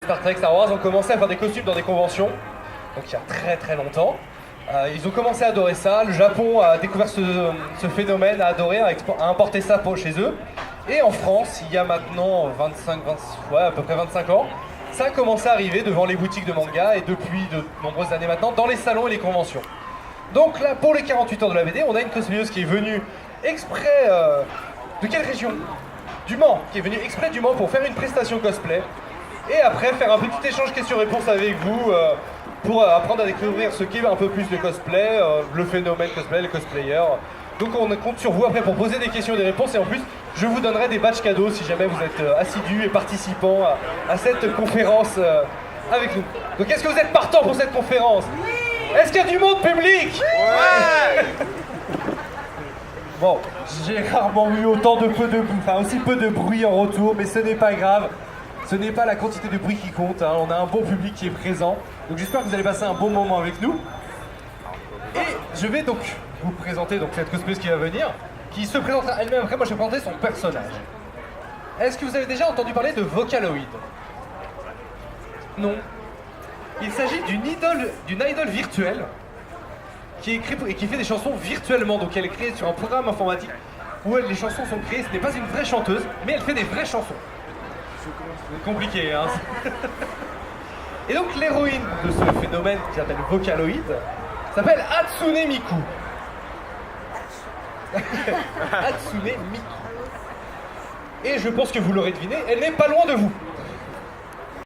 Star Trek, Star Wars ont commencé à faire des costumes dans des conventions, donc il y a très très longtemps. Ils ont commencé à adorer ça, le Japon a découvert ce phénomène, a adoré, a importé ça pour chez eux. Et en France, il y a maintenant à peu près 25 ans, ça a commencé à arriver devant les boutiques de manga et depuis de nombreuses années maintenant, dans les salons et les conventions. Donc là, pour les 48 heures de la BD, on a une cosplayeuse qui est venue exprès... de quelle région? Du Mans, qui est venue exprès du Mans pour faire une prestation cosplay. Et après, faire un petit échange questions-réponses avec vous pour apprendre à découvrir ce qu'est un peu plus le cosplay, le phénomène cosplay, les cosplayers. Donc on compte sur vous après pour poser des questions et des réponses. Et en plus, je vous donnerai des badges cadeaux si jamais vous êtes assidus et participants à cette conférence avec nous. Donc est-ce que vous êtes partants pour cette conférence? Est-ce qu'il y a du monde public? Ouais. Bon, j'ai rarement eu aussi peu de bruit en retour, mais ce n'est pas grave. Ce n'est pas la quantité de bruit qui compte, hein. On a un bon public qui est présent. Donc j'espère que vous allez passer un bon moment avec nous. Et je vais donc vous présenter cette cosplayeuse qui va venir, qui se présentera elle-même. Après, moi je vais présenter son personnage. Est-ce que vous avez déjà entendu parler de Vocaloid? Non. Il s'agit d'une idole virtuelle qui écrit et qui fait des chansons virtuellement. Donc elle est créée sur un programme informatique où les chansons sont créées. Ce n'est pas une vraie chanteuse, mais elle fait des vraies chansons. C'est compliqué, hein. Et donc l'héroïne de ce phénomène qui s'appelle Vocaloid s'appelle Hatsune Miku. Hatsune Miku. Et je pense que vous l'aurez deviné, elle n'est pas loin de vous.